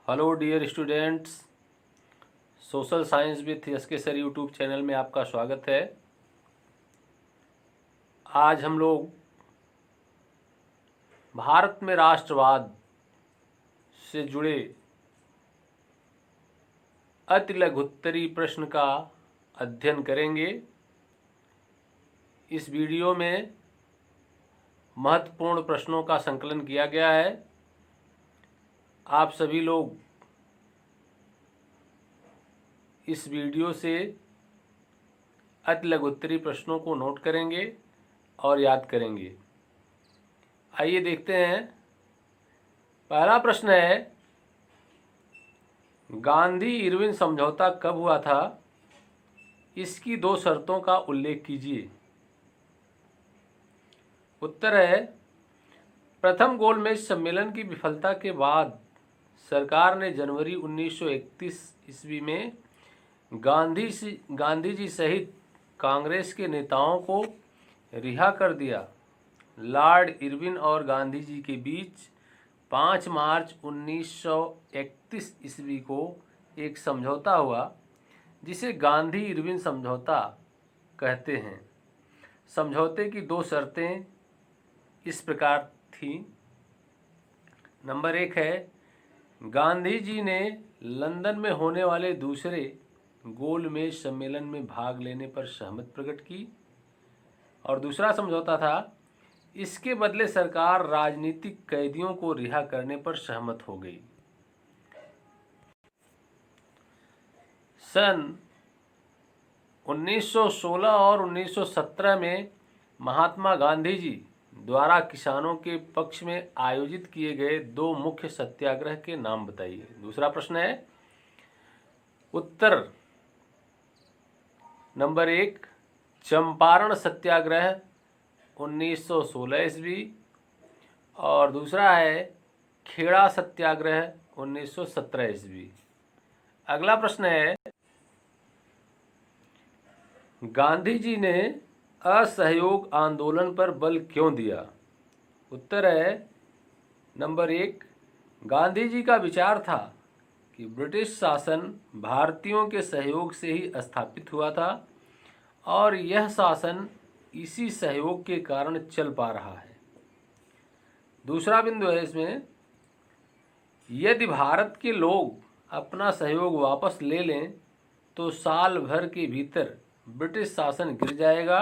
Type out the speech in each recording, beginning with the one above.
Hello dear students, social science with SK sir YouTube channel में आपका स्वागत है। आज हम लोग भारत में राष्ट्रवाद से जुड़े अति लघुत्तरी प्रश्न का अध्ययन करेंगे। इस वीडियो में महत्वपूर्ण प्रश्नों का संकलन किया गया है। आप सभी लोग इस वीडियो से अति लघुत्तरी प्रश्नों को नोट करेंगे और याद करेंगे। आइए देखते हैं। पहला प्रश्न है, गांधी इरविन समझौता कब हुआ था? इसकी 2 शर्तों का उल्लेख कीजिए। उत्तर है, प्रथम गोलमेज सम्मेलन की विफलता के बाद सरकार ने जनवरी 1931 ईस्वी में गांधी जी सहित कांग्रेस के नेताओं को रिहा कर दिया। लॉर्ड इरविन और गांधी जी के बीच 5 मार्च 1931 ईस्वी को एक समझौता हुआ, जिसे गांधी इरविन समझौता कहते हैं। समझौते की 2 शर्तें इस प्रकार थीं। नंबर 1 है, गांधी जी ने लंदन में होने वाले दूसरे गोलमेज सम्मेलन में भाग लेने पर सहमति प्रकट की। और दूसरा समझौता था, इसके बदले सरकार राजनीतिक कैदियों को रिहा करने पर सहमत हो गई। सन 1916 और 1917 में महात्मा गांधी जी द्वारा किसानों के पक्ष में आयोजित किए गए 2 मुख्य सत्याग्रह के नाम बताइए। दूसरा प्रश्न है, उत्तर नंबर 1 चंपारण सत्याग्रह 1916 ईस्वी और दूसरा है खेड़ा सत्याग्रह 1917 ईस्वी। अगला प्रश्न है, गांधी जी ने असहयोग आंदोलन पर बल क्यों दिया? उत्तर है, नंबर 1 गांधी जी का विचार था कि ब्रिटिश शासन भारतीयों के सहयोग से ही स्थापित हुआ था और यह शासन इसी सहयोग के कारण चल पा रहा है। दूसरा बिंदु है इसमें, यदि भारत के लोग अपना सहयोग वापस ले लें तो साल भर के भीतर ब्रिटिश शासन गिर जाएगा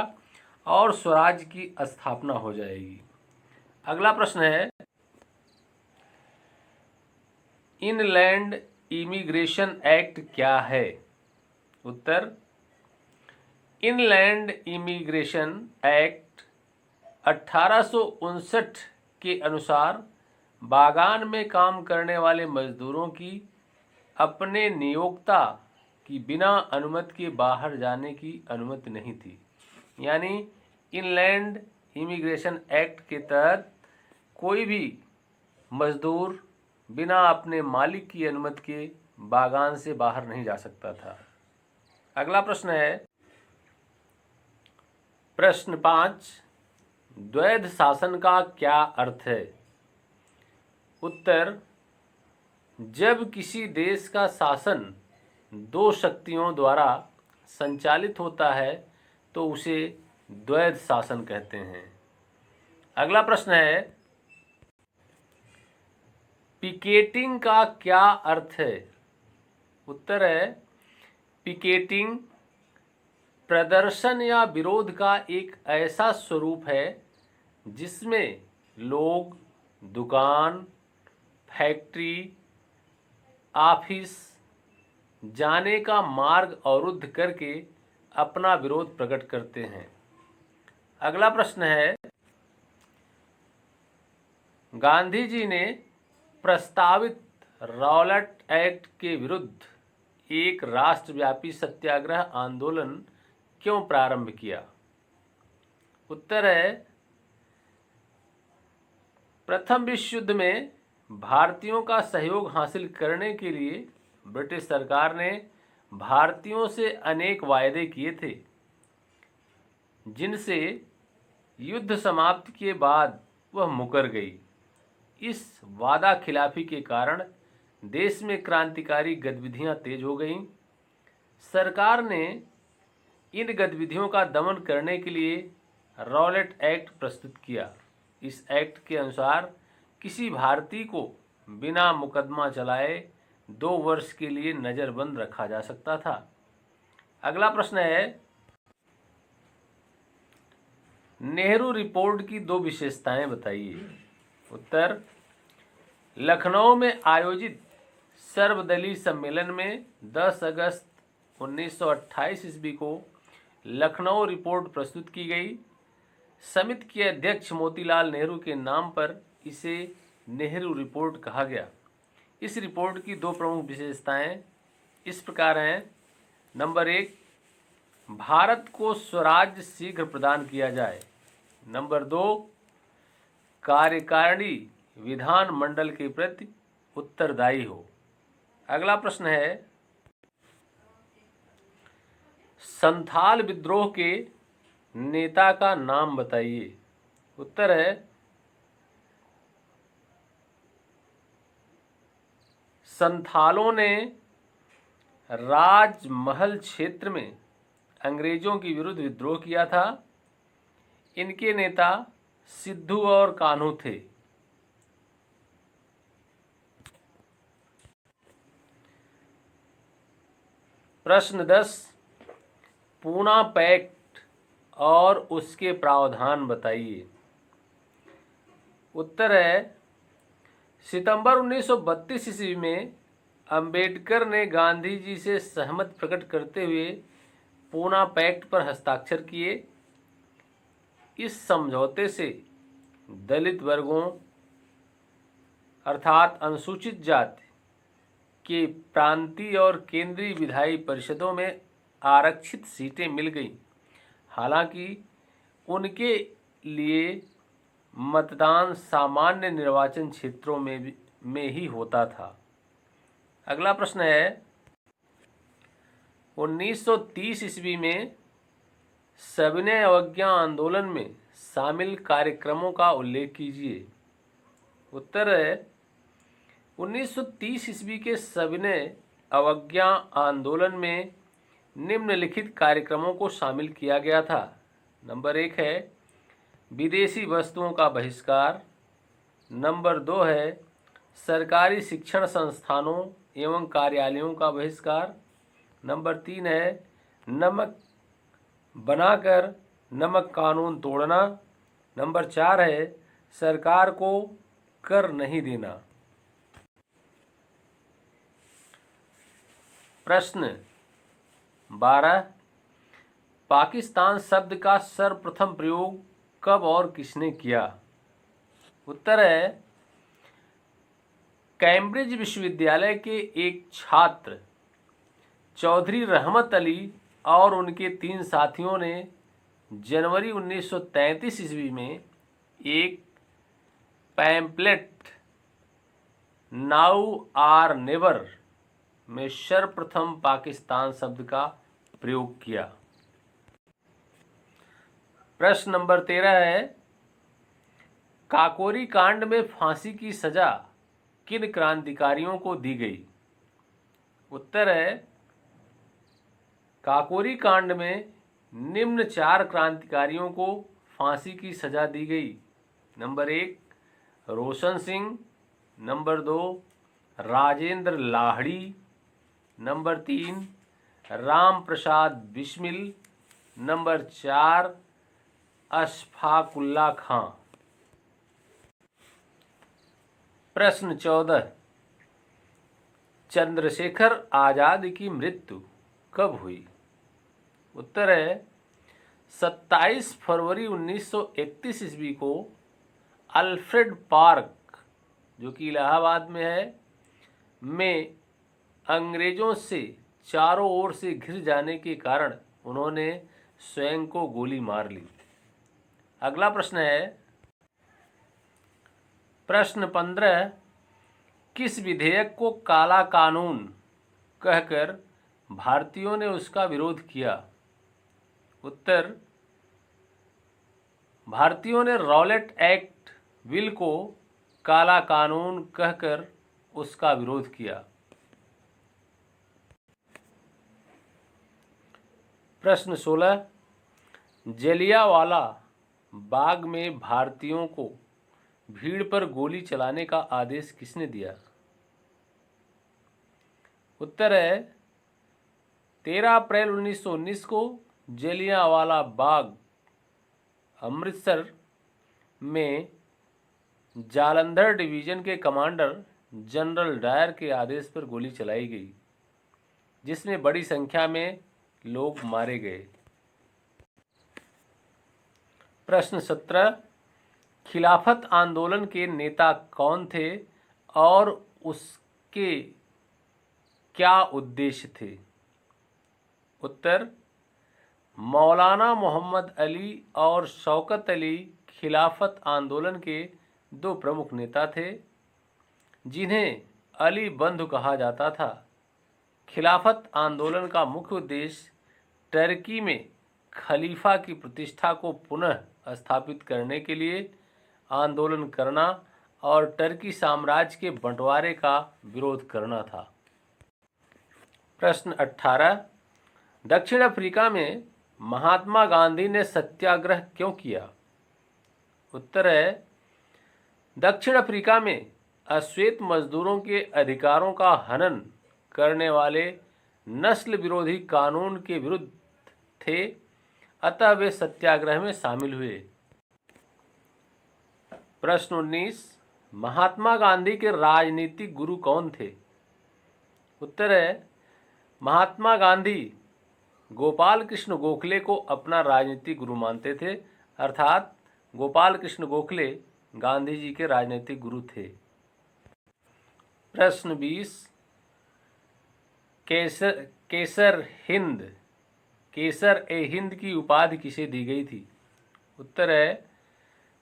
और स्वराज की स्थापना हो जाएगी। अगला प्रश्न है, इनलैंड इमिग्रेशन एक्ट क्या है? उत्तर, इनलैंड इमिग्रेशन एक्ट 1859 के अनुसार बागान में काम करने वाले मजदूरों की अपने नियोक्ता की बिना अनुमति के बाहर जाने की अनुमति नहीं थी। यानी इनलैंड इमिग्रेशन एक्ट के तहत कोई भी मजदूर बिना अपने मालिक की अनुमति के बागान से बाहर नहीं जा सकता था। अगला प्रश्न है, प्रश्न 5 द्वैध शासन का क्या अर्थ है? उत्तर, जब किसी देश का शासन 2 शक्तियों द्वारा संचालित होता है तो उसे द्वैध शासन कहते हैं। अगला प्रश्न है, पिकेटिंग का क्या अर्थ है? उत्तर है, पिकेटिंग प्रदर्शन या विरोध का एक ऐसा स्वरूप है जिसमें लोग दुकान, फैक्ट्री, ऑफिस जाने का मार्ग अवरुद्ध करके अपना विरोध प्रकट करते हैं। अगला प्रश्न है, गांधी जी ने प्रस्तावित रॉलेट एक्ट के विरुद्ध एक राष्ट्रव्यापी सत्याग्रह आंदोलन क्यों प्रारंभ किया? उत्तर है, प्रथम विश्व युद्ध में भारतीयों का सहयोग हासिल करने के लिए ब्रिटिश सरकार ने भारतीयों से अनेक वायदे किए थे, जिनसे युद्ध समाप्ति के बाद वह मुकर गई। इस वादा खिलाफी के कारण देश में क्रांतिकारी गतिविधियां तेज हो गईं। सरकार ने इन गतिविधियों का दमन करने के लिए रॉलेट एक्ट प्रस्तुत किया। इस एक्ट के अनुसार किसी भारतीय को बिना मुकदमा चलाए 2 वर्ष के लिए नज़रबंद रखा जा सकता था। अगला प्रश्न है, नेहरू रिपोर्ट की 2 विशेषताएं बताइए। उत्तर, लखनऊ में आयोजित सर्वदलीय सम्मेलन में 10 अगस्त 1928 ईस्वी को लखनऊ रिपोर्ट प्रस्तुत की गई। समिति के अध्यक्ष मोतीलाल नेहरू के नाम पर इसे नेहरू रिपोर्ट कहा गया। इस रिपोर्ट की 2 प्रमुख विशेषताएं इस प्रकार हैं। नंबर 1, भारत को स्वराज्य शीघ्र प्रदान किया जाए। नंबर 2, कार्यकारिणी विधानमंडल के प्रति उत्तरदायी हो। अगला प्रश्न है, संथाल विद्रोह के नेता का नाम बताइए। उत्तर है, संथालों ने राजमहल क्षेत्र में अंग्रेजों के विरुद्ध विद्रोह किया था। इनके नेता सिद्धू और कान्हू थे। प्रश्न 10, पूना पैक्ट और उसके प्रावधान बताइए। उत्तर है, सितंबर 1932 ईस्वी में अंबेडकर ने गांधी जी से सहमति प्रकट करते हुए पूना पैक्ट पर हस्ताक्षर किए। इस समझौते से दलित वर्गों अर्थात अनुसूचित जाति के प्रांतीय और केंद्रीय विधायी परिषदों में आरक्षित सीटें मिल गईं। हालांकि उनके लिए मतदान सामान्य निर्वाचन क्षेत्रों में ही होता था। अगला प्रश्न है, 1930 ईस्वी में सविनय अवज्ञा आंदोलन में शामिल कार्यक्रमों का उल्लेख कीजिए। उत्तर है, 1930 ईस्वी के सविनय अवज्ञा आंदोलन में निम्नलिखित कार्यक्रमों को शामिल किया गया था। नंबर 1 है विदेशी वस्तुओं का बहिष्कार। नंबर 2 है सरकारी शिक्षण संस्थानों एवं कार्यालयों का बहिष्कार। नंबर 3 है नमक बनाकर नमक कानून तोड़ना। नंबर 4 है सरकार को कर नहीं देना। प्रश्न 12, पाकिस्तान शब्द का सर्वप्रथम प्रयोग कब और किसने किया? उत्तर है कैम्ब्रिज विश्वविद्यालय के एक छात्र चौधरी रहमत अली और उनके 3 साथियों ने जनवरी 1933 ईस्वी में एक पैम्पलेट नाउ आर नेवर में सर्वप्रथम पाकिस्तान शब्द का प्रयोग किया। प्रश्न नंबर 13 है काकोरी कांड में फांसी की सजा किन क्रांतिकारियों को दी गई? उत्तर है काकोरी कांड में निम्न 4 क्रांतिकारियों को फांसी की सजा दी गई। Number 1 Roshan Singh, number 2 Rajendra Lahiri, number 3 Ram Prasad Bismil, number 4 Ashfaqulla खां। प्रश्न 14, चंद्रशेखर आजाद की मृत्यु कब हुई? उत्तर है 27 फरवरी 1931 ईस्वी को अल्फ्रेड पार्क, जो कि इलाहाबाद में है, में अंग्रेजों से चारों ओर से घिर जाने के कारण उन्होंने स्वयं को गोली मार ली। अगला प्रश्न है प्रश्न 15, किस विधेयक को काला कानून कहकर भारतीयों ने उसका विरोध किया? उत्तर भारतीयों ने रॉलेट एक्ट बिल को काला कानून कहकर उसका विरोध किया। प्रश्न 16, जलियांवाला बाग में भारतीयों को भीड़ पर गोली चलाने का आदेश किसने दिया? उत्तर है 13 अप्रैल 1919 को जलियांवाला बाग अमृतसर में जालंधर डिवीजन के कमांडर जनरल डायर के आदेश पर गोली चलाई गई, जिसमें बड़ी संख्या में लोग मारे गए। प्रश्न 17, खिलाफत आंदोलन के नेता कौन थे और उसके क्या उद्देश्य थे? उत्तर, मौलाना मोहम्मद अली और शौकत अली खिलाफत आंदोलन के दो प्रमुख नेता थे, जिन्हें अली बंधु कहा जाता था। खिलाफत आंदोलन का मुख्य उद्देश्य टर्की में खलीफा की प्रतिष्ठा को पुनः स्थापित करने के लिए आंदोलन करना और टर्की साम्राज्य के बंटवारे का विरोध करना था। प्रश्न 18, दक्षिण अफ्रीका में महात्मा गांधी ने सत्याग्रह क्यों किया? उत्तर है, दक्षिण अफ्रीका में अश्वेत मजदूरों के अधिकारों का हनन करने वाले नस्ल विरोधी कानून के विरुद्ध थे, अतः वे सत्याग्रह में शामिल हुए। प्रश्न 19, महात्मा गांधी के राजनीतिक गुरु कौन थे? उत्तर है, महात्मा गांधी गोपाल कृष्ण गोखले को अपना राजनीतिक गुरु मानते थे, अर्थात गोपाल कृष्ण गोखले गांधी जी के राजनीतिक गुरु थे। प्रश्न 20, केसर ए हिंद की उपाधि किसे दी गई थी? उत्तर है,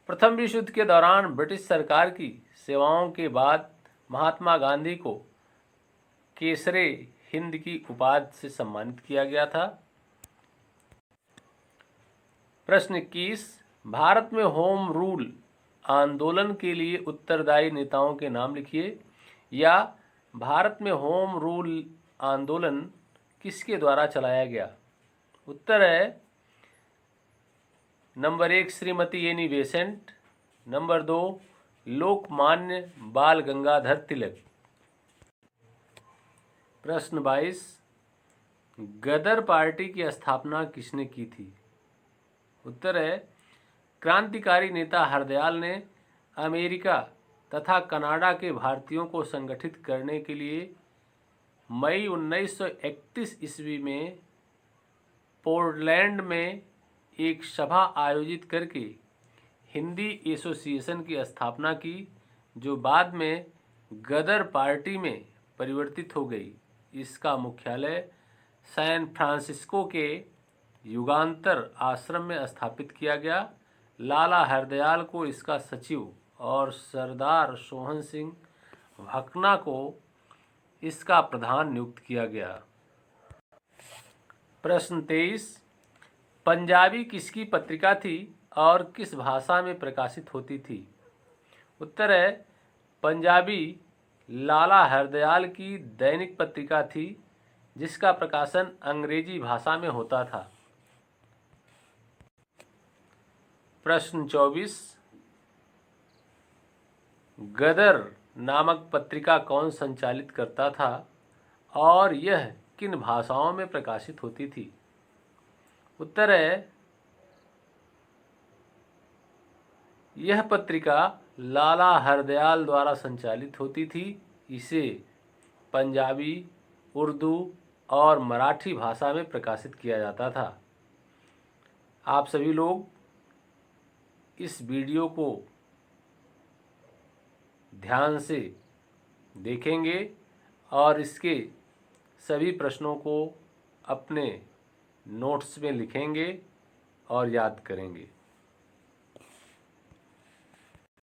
प्रथम विश्व युद्ध के दौरान ब्रिटिश सरकार की सेवाओं के बाद महात्मा गांधी को केसरे हिंद की उपाधि से सम्मानित किया गया था। प्रश्न 21, भारत में होम रूल आंदोलन के लिए उत्तरदायी नेताओं के नाम लिखिए, या भारत में होम रूल आंदोलन किसके द्वारा चलाया गया? उत्तर है, number 1 Shrimati Annie Besant, number 2 Lokmanya बाल गंगाधर तिलक। प्रश्न 22, गदर पार्टी की स्थापना किसने की थी? उत्तर है, क्रांतिकारी नेता हरदयाल ने अमेरिका तथा कनाडा के भारतीयों को संगठित करने के लिए मई 1931 ईस्वी में पोर्टलैंड में एक सभा आयोजित करके हिंदी एसोसिएशन की स्थापना की, जो बाद में गदर पार्टी में परिवर्तित हो गई। इसका मुख्यालय सैन फ्रांसिस्को के युगांतर आश्रम में स्थापित किया गया। लाला हरदयाल को इसका सचिव और सरदार सोहन सिंह भकना को इसका प्रधान नियुक्त किया गया। प्रश्न 23, पंजाबी किसकी पत्रिका थी और किस भाषा में प्रकाशित होती थी? उत्तर है, पंजाबी लाला हरदयाल की दैनिक पत्रिका थी, जिसका प्रकाशन अंग्रेजी भाषा में होता था। प्रश्न 24, गदर नामक पत्रिका कौन संचालित करता था और यह किन भाषाओं में प्रकाशित होती थी? उत्तर है, यह पत्रिका लाला हरदयाल द्वारा संचालित होती थी। इसे पंजाबी, उर्दू और मराठी भाषा में प्रकाशित किया जाता था। आप सभी लोग इस वीडियो को ध्यान से देखेंगे और इसके सभी प्रश्नों को अपने नोट्स में लिखेंगे और याद करेंगे।